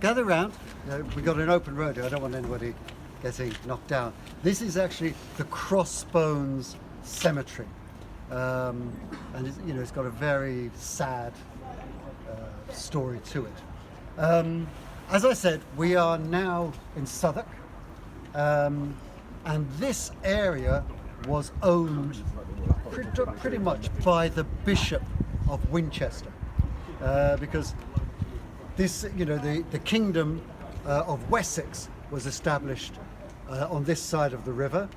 gather round. We've got an open road here. I don't want anybody getting knocked down. This is actually the Crossbones Cemetery. And it's got a very sad story to it. As I said, we are now in Southwark, and this area was owned pretty much by the Bishop of Winchester, because this, the kingdom of Wessex was established on this side of the river,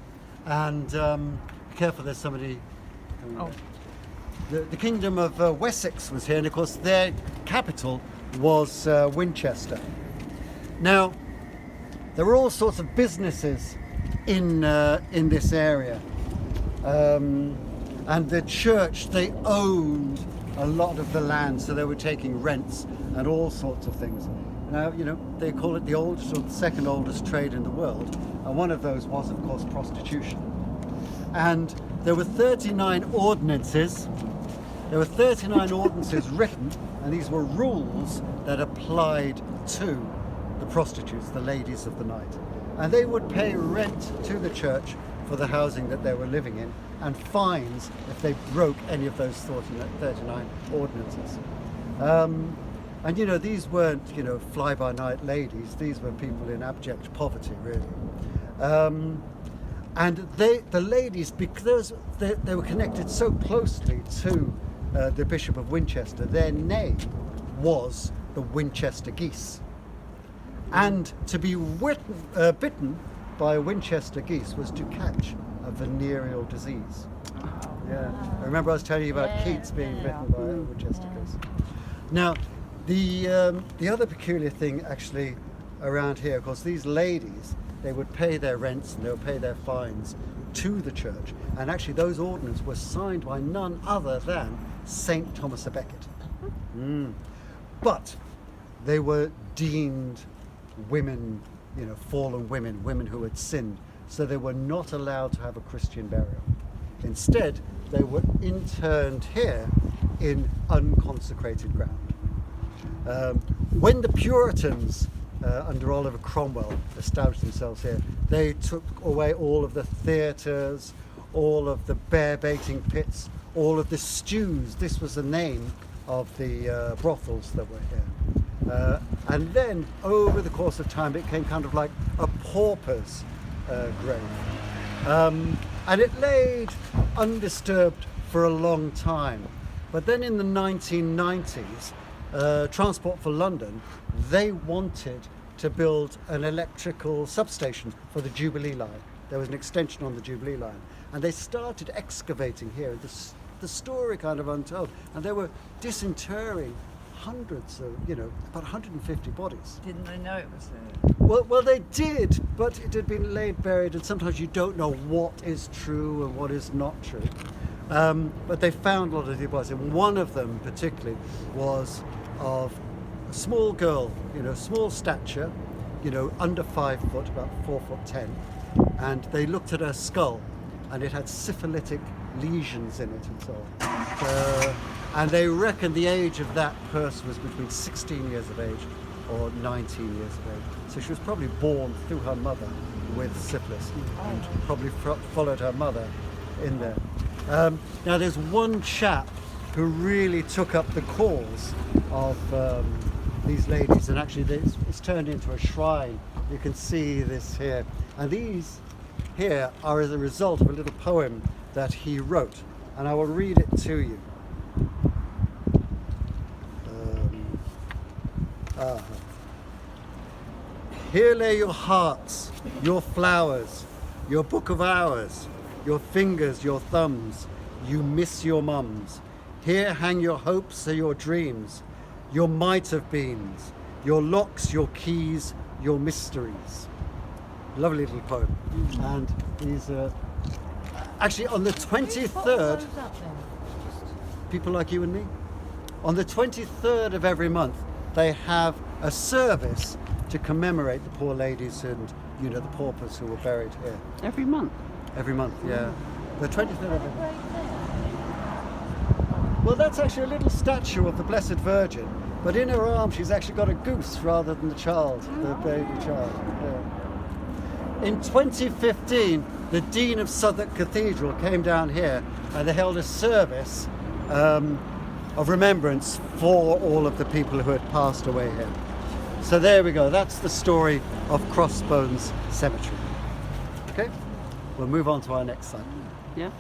and be careful, there's somebody. The kingdom of Wessex was here, and of course their capital was Winchester. Now, there were all sorts of businesses in this area, and the church, they owned a lot of the land, so they were taking rents and all sorts of things. Now, they call it the oldest or the second oldest trade in the world, and one of those was, of course, prostitution. And there were 39 ordinances. There were 39 ordinances written, and these were rules that applied to the prostitutes, the ladies of the night. And they would pay rent to the church for the housing that they were living in, and fines if they broke any of those 39 ordinances. And these weren't, fly-by-night ladies. These were people in abject poverty, really. And the ladies, because they were connected so closely to the Bishop of Winchester, their name was the Winchester geese. And to be bitten by Winchester geese was to catch a venereal disease. Yeah. I remember I was telling you about Keats being bitten by a Winchester goose. Now, the other peculiar thing actually around here, of course, these ladies, they would pay their rents and they would pay their fines to the church. And actually those ordinances were signed by none other than St. Thomas a Becket. But they were deemed women, fallen women who had sinned. So they were not allowed to have a Christian burial. Instead, they were interned here in unconsecrated ground. When the Puritans under Oliver Cromwell established themselves here, they took away all of the theatres, all of the bear baiting pits, all of the stews. This was the name of the brothels that were here. And then over the course of time it became kind of like a pauper's grave. And it laid undisturbed for a long time. But then in the 1990s, Transport for London, they wanted to build an electrical substation for the Jubilee line. There was an extension on the Jubilee line. And they started excavating here, the story kind of untold. And they were disinterring hundreds of, about 150 bodies. Didn't they know it was there? Well, they did, but it had been laid buried, and sometimes you don't know what is true and what is not true. But they found a lot of the bodies, and one of them particularly was of a small girl, small stature, under 5 foot, about 4'10", and they looked at her skull, and it had syphilitic lesions in it and so on. And they reckon the age of that person was between 16 years of age or 19 years of age. So she was probably born through her mother with syphilis and probably followed her mother in there. Now there's one chap who really took up the cause of these ladies, and actually it's turned into a shrine. You can see this here. And these here are as a result of a little poem that he wrote, and I will read it to you. Here lay your hearts, your flowers, your book of hours, your fingers, your thumbs, you miss your mums. Here hang your hopes and your dreams, your might have beens, your locks, your keys, your mysteries. Lovely little poem. And these are actually on the 23rd, people like you and me, on the 23rd of every month, they have a service to commemorate the poor ladies and, the paupers who were buried here. Every month? Every month, yeah. The 23rd of every month. Well, that's actually a little statue of the Blessed Virgin But in her arm, she's actually got a goose rather than the child, the baby child. Yeah. In 2015, the Dean of Southwark Cathedral came down here and they held a service of remembrance for all of the people who had passed away here. So there we go. That's the story of Crossbones Cemetery. Okay, we'll move on to our next site. Yeah.